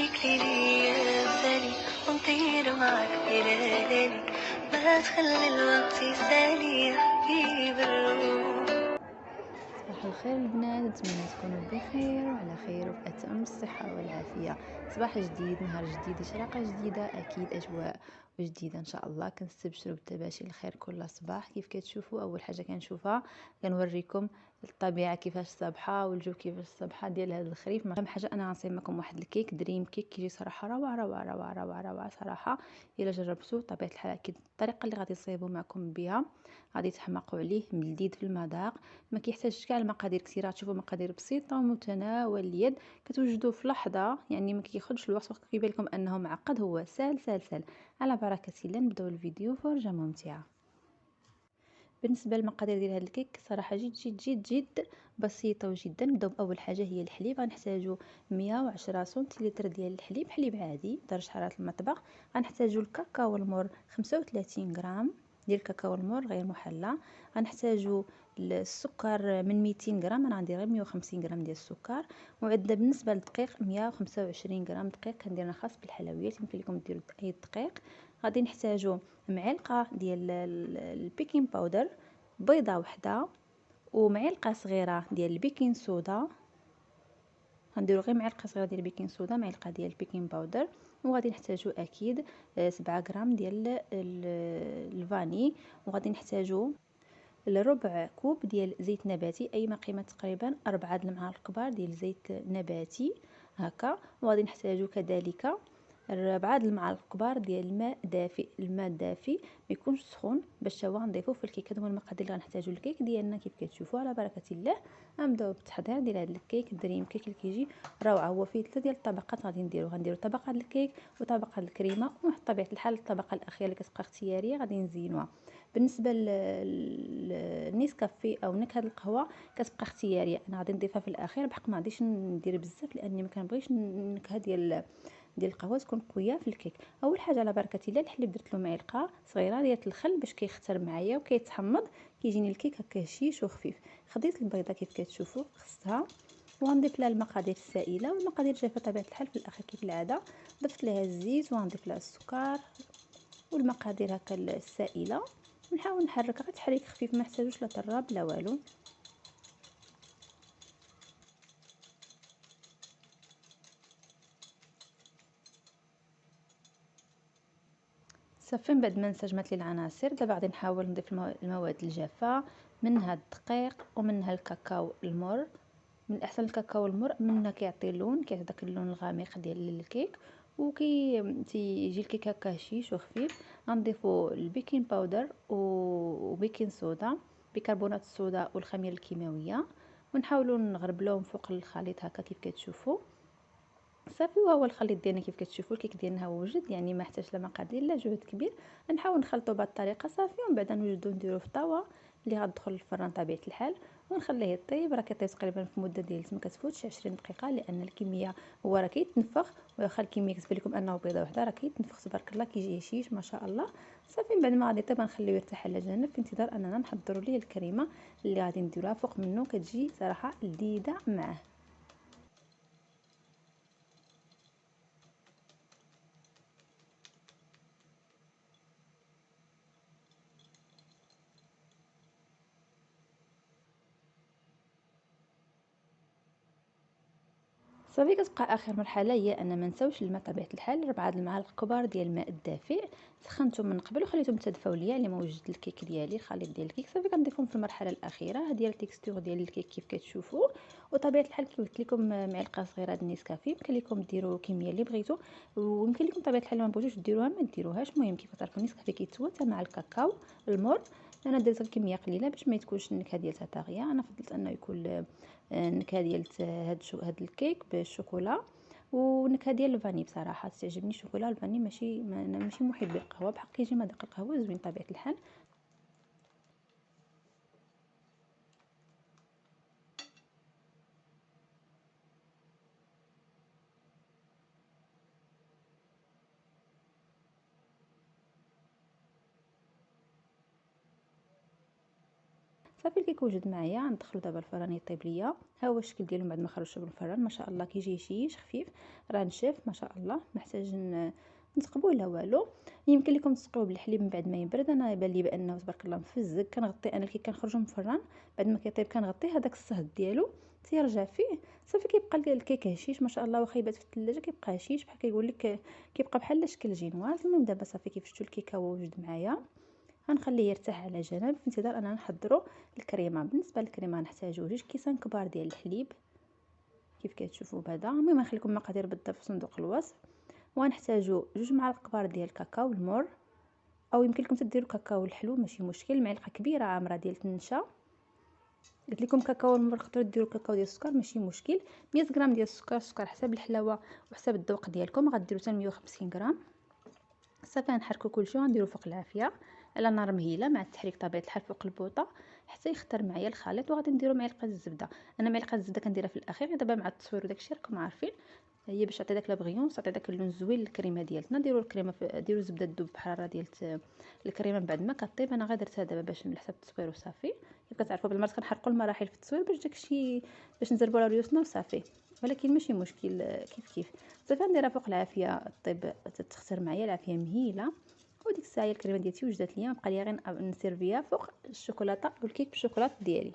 خليك لي يا غزالي ونطير معاك إلى ليالي، ما تخلي الوقت يسالي يا حبيب الروح. صباح الخير البنات، نتمنى تكونوا بخير وعلى خير وفي اتم الصحه والعافيه. صباح جديد، نهار جديد، اشراقه جديده، اكيد اجواء جديده ان شاء الله. كنستبشروا بالتباشير الخير كل صباح. كيف كتشوفوا، اول حاجه كنشوفها كنوريكم الطبيعه كيفاش صباحه والجو كيفاش صباحه ديال هذا الخريف. اهم حاجه انا غنصايبكم واحد الكيك دريم كيك كيجي صراحه روعه روعه روعه روعه روعه صراحه. الا جربتوا طبيعه الحال اكيد الطريقه اللي غادي نصايبوا معكم بها غادي تحماقوا عليه، من لذيذ في المذاق. ما كيحتاجش كاع المقادير كثيره، تشوفوا مقادير بسيطه ومتناول اليد، كتوجدوه في لحظه، يعني ما كياخذش الوقت. وقت كيبان لكم انه معقد، هو سهل سهل سهل. على بركه الله، نبداو الفيديو. فرجه ممتعه. بالنسبه للمقادير ديال هذا الكيك صراحه جد بسيطه وجدا. نبداو باول حاجه هي الحليب. غنحتاجو 110 سنتيلتر ديال الحليب، حليب عادي درجه حراره المطبخ. غنحتاجو الكاكاو المر 35 غرام ديال الكاكاو المر غير محلى. غنحتاجو السكر من 200 غرام، انا غندير غير 150 غرام ديال السكر. وعندنا بالنسبه للدقيق 125 غرام دقيق، كندير انا خاص بالحلويات، يمكن لكم ديروا اي دقيق. غادي نحتاجو معلقه ديال البيكين باودر، بيضه وحده، ومعلقه صغيره ديال البيكين صودا. غنديروا غير معلقه صغيره ديال البيكين صودا، معلقه ديال البيكين باودر. وغادي نحتاجو اكيد 7 غرام ديال الفاني. وغادي نحتاجو ربع كوب ديال زيت نباتي، اي ما قيمه تقريبا 4 المعالق كبار ديال زيت نباتي هكا. وغادي نحتاجو كذلك 4 المعالق كبار ديال الماء دافئ. الماء الدافئ ما يكونش سخون باش هو غنضيفوه في الكيك. هادو هما المقادير اللي غنحتاجو للكيك ديالنا. كيف كتشوفوا على بركه الله غنبداو بالتحضير ديال هذا الكيك دريم كيك اللي كيجي روعه. هو فيه 3 ديال الطبقات غادي نديرو طبقه الكيك وطبقه الكريمه، وبطبيعه الحال الطبقه الاخيره اللي كتبقى اختياريه غادي نزينوها. بالنسبه للنيسكافيه او نكهه القهوه كتبقى اختياريه، انا غادي نضيفها في الاخير بحق ما غاديش ندير بزاف لاني ما كنبغيش النكهه ديال القهوه تكون قويه في الكيك. اول حاجه على بركه الله الحليب درت له معلقه صغيره ديال الخل باش كيختر معايا وكيتحمض، كيجيني الكيك هكا هشيش وخفيف. خديت البيضه كيف كتشوفوا خصتها، وغنضيف لها المقادير السائله والمقادير جافه طبيعه الحال في الاخير كيف العاده. ضفت لها الزيت وغنضيف لها السكر والمقادير هكا السائله، ونحاول نحركها غير تحريك خفيف، ما نحتاجوش لا طراب لا والو. صافي، من بعد ما انسجمت لي العناصر دابا غادي نحاول نضيف المواد الجافه، منها الدقيق ومنها الكاكاو المر. من الاحسن الكاكاو المر، منها كيعطي اللون، كيعطي داك اللون الغامق ديال الكيك، تيجي الكيك هكا هشيش وخفيف. غنضيفوا البيكين باودر وبيكين صودا، بيكربونات الصودا والخميره الكيماويه، ونحاولوا نغربلوهم فوق الخليط هكا كيف كتشوفوا. صافي، وهو الخليط ديالنا كيف كتشوفوا الكيك ديالنا هو وجد، يعني ما احتاج لا مقادير لا جهد كبير. نحاول نخلطوا بهذه الطريقه صافي، ومن بعد نوجدو نديروه في طاوه اللي غتدخل الفران طبيعه الحال، ونخليه يطيب. راه كيطيب تقريبا في مده ديال ما كتفوتش 20 دقيقه، لان الكميه هو راه كيتنفخ. واخا الكميه كتبان لكم انه بيضه وحده، راه كيتنفخ تبارك الله، كيجي هشيش ما شاء الله. صافي، من بعد ما غادي يطيب غنخليه يرتاح على جنب في انتظار اننا نحضروا ليه الكريمه اللي غادي نديروها فوق منه، كتجي صراحه لذيذه معاه. صافي، كتبقى اخر مرحله هي ان ما نساوش الماء طبيعه الحال. 4 المعالق كبار ديال الماء الدافئ سخنتهم من قبل وخليتهم تدفاو ليا على ما وجدت الكيك ديالي، الخليط ديال الكيك. صافي كنضيفهم في المرحله الاخيره. هذه هي التكستور ديال الكيك كيف كتشوفوا. وطبيعه الحال كيف قلت لكم معلقه صغيره د النسكافيه، يمكن لكم ديروا الكميه اللي بغيتوا، ويمكن لكم طبيعه الحال ما بغيتوش ديروها ما ديروهاش. المهم كيف تعرفوا النسكافيه كيتسوى حتى مع الكاكاو المر. انا درت الكميه قليله باش ما تكونش النكهه ديالها طاغيه. انا فضلت انه يكون النكهه ديال هاد الكيك بالشوكولا ونكهه ديال الفاني. بصراحه تعجبني الشوكولا الفاني، انا ماشي محب القهوه، بحق كيجي مذاق القهوه زوين طبيعه الحال. صافي الكيك وجد معايا، غندخلو دابا الفران يطيب ليا. ها هو الشكل ديالو بعد ما خرجته من الفران، ما شاء الله كيجي هشيش خفيف، راه نشف ما شاء الله، محتاج نثقبوه لا والو. يمكن لكم تسقيوه بالحليب من بعد ما يبرد. انا يبان لي بانه تبارك الله مفزك. كنغطي انا الكيك كنخرجو من الفران بعد ما كيطيب، كنغطيه هذاك الصهد ديالو تيرجع فيه، صافي كيبقى الكيك هشيش ما شاء الله. واخا يبات في الثلاجه كيبقى هشيش بحال كيقول لك، كيبقى بحال شكل جينواز. المهم دابا صافي كيف شفتوا الكيكه هو وجد معايا، غنخليه يرتاح على جنب في انتظار اننا نحضروا الكريمه. بالنسبه للكريمه نحتاجو 2 كيسان كبار ديال الحليب كيف كتشوفوا بهذا. المهم نخليكم المقادير بالضبط في صندوق الوصف. وغنحتاجو 2 معالق كبار ديال الكاكاو المر، او يمكن لكم تديروا كاكاو الحلو ماشي مشكل. معلقه كبيره عامره ديال النشا. قلت لكم كاكاو المر، تقدروا ديروا كاكاو ديال السكر ماشي مشكل. 100 غرام ديال السكر حسب الحلاوه وحسب الذوق ديالكم، غديروا حتى 150 غرام. صافي غنحركوا كلشي وغنديروا فوق العافيه على نار مهيله مع التحريك طبيعه الحال فوق البوطه حتى يختار معايا الخليط. وغادي نديروا معلقه الزبده. انا معلقه الزبده كنديرها في الاخير دابا مع التصوير وداكشي راكم عارفين، هي باش تعطي داك لابغيون، تعطي داك اللون زوين للكريمه ديالتنا. ديروا الكريمه ديروا الزبده تذوب بحراره ديال الكريمه من بعد ما كطيب. انا غير درتها دابا باش من حساب التصوير وصافي. كيف كتعرفوا بالمرات كنحرقوا المراحل في التصوير باش داكشي باش نزربوا على ريوسنا وصافي، ولكن ماشي مشكل كيف صافي نديرها فوق العافيه طيب تختار معايا العافيه مهيله. وديك الساعه الكريمه ديالتي وجدات ليا، بقى لي غير نسيرفيها فوق الشوكولاته والكيك بالشوكولاط ديالي.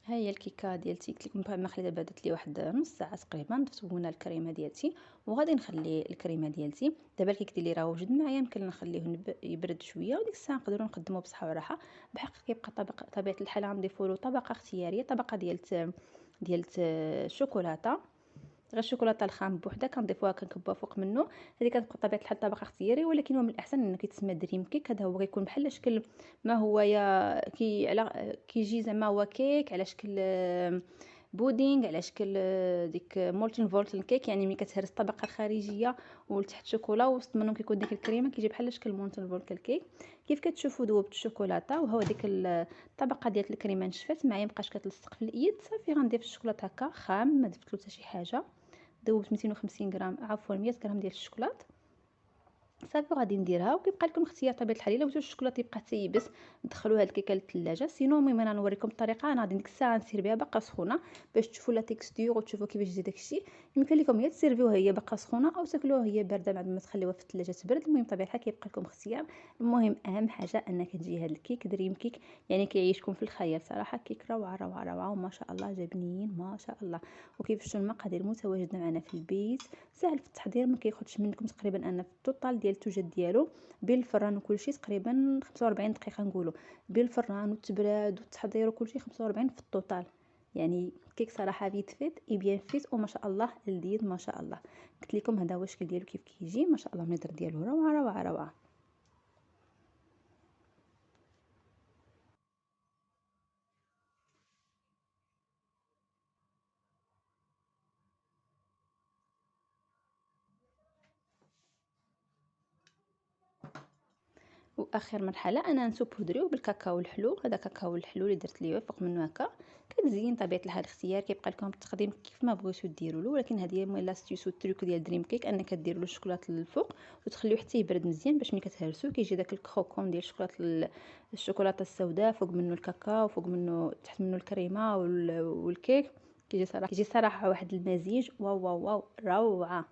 ها هي الكيكه ديالتي قلت لكم بعد ما خليتها بردت لي واحد نص ساعه تقريبا. ضفت منها الكريمه ديالتي وغادي نخلي الكريمه ديالتي. دابا الكيك ديالي راه وجد معايا، يمكن نخليه يبرد شويه وديك الساعه نقدروا نقدموه بصحه وراحه. بحق كيبقى طبيعه الحال غنضيفوا له طبقه اختياريه، طبقه ديال الشوكولاته، غير الشوكولاته الخام بوحدها كنضيفوها كنكبوها فوق منه. هذه كتبقى طبيعه الحال طبقه اختياري، ولكن هو من الاحسن انه كيتسمى دريم كيك. هذا هو كيكون بحال شكل ما هو يا كي على كيجي زعما هو كيك على شكل بودينغ، على شكل ديك مولتن فولتن كيك، يعني ملي كتهرس الطبقه الخارجيه ولتحت شوكولا وسط منهم كيكون ديك الكريمه كيجي بحال شكل مولتن فولتن كيك. كيف كتشوفوا ذوبت الشوكولاته وهو ديك الطبقه ديال الكريمه نشفت معايا، مابقاش كتلصق في الايد. صافي غنضيف الشوكولاته هكا خام ما ضفتلو حتى شي حاجه. ذوبت 250 غرام عفوا 100 غرام ديال الشوكولاط. صافي غادي نديرها وكيبقى لكم اختيار طبيعه الحال. الا بغيتو الشوكولاط يبقى تيبس دخلوا هاد الكيكه للثلاجه. سينو المهم انا نوريكم الطريقه. انا غادي ديك الساعه نسير بها باقا سخونه باش تشوفوا لا تيكستور وتشوفوا كيفاش يجي داكشي. يمكن لكم يا تسيرفيوها هي باقا سخونه او تاكلوها هي بارده بعد ما تخليوها في الثلاجه تبرد. المهم طبيعه الحال كيبقى لكم اختيار. المهم اهم حاجه انك تجي هاد الكيك دريم كيك، يعني كيعيشكم في الخيال صراحه. كيك روعه روعه روعه وما شاء الله جابنيين ما شاء الله. وكيف شفتوا المقادير متواجده معنا في البيت، سهل في التحضير، ما كياخذش منكم تقريبا انا في التوتال ديال التوجد ديالو بالفران وكلشي تقريبا 45 دقيقه نقولوا، بالفران والتبراد والتحضير وكلشي 45 في التوتال. يعني كيك صراحه فيت فيت اي بيان فيت وما شاء الله لذيذ ما شاء الله. قلت لكم هذا هو الشكل ديالو كيف كيجي ما شاء الله. المنظر ديالو روعه روعه روعه. واخر مرحله انا نسوبودريو بالكاكاو الحلو. هذا كاكاو الحلو اللي درت ليه فوق منه هكا. كتزين طبيعه الحال اختيار، كيبقى لكم التقديم كيف ما بغيتو ديروا له. ولكن هذه هي لاستيوس والتريك ديال دريم كيك، انك ديروا له الشوكولاط للفوق وتخليوه حتى يبرد مزيان باش ملي كتهرسوه كيجي داك الكروكون ديال الشوكولاته السوداء فوق منه الكاكاو فوق منه تحت منه الكريمه والكيك. كيجي صراحه واحد المزيج واو واو واو روعه.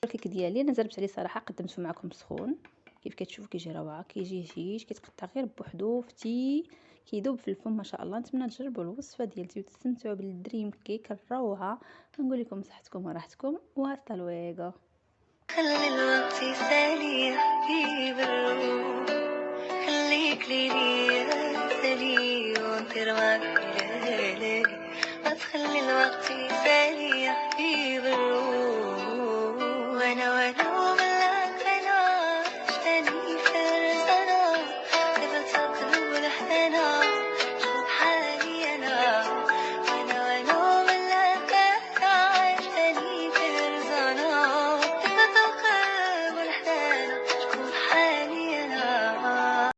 الكيك ديالي انا جربت عليه صراحه قدمته معكم سخون. كيف كتشوفوا كيجي روعه، كيجي هشيش كيتقطع غير بوحدو فتي كيذوب في الفم ما شاء الله. نتمنى تجربوا الوصفه ديالتي وتستمتعوا بالدريم كيك الروعه. نقول لكم صحتكم وراحتكم وهasta luego. خلي الوقت يسالي يا حبيب الروح، خليك ليلي يا سالي وانطر معك ليالي. ما تخلي الوقت يسالي يا حبيب الروح، وانا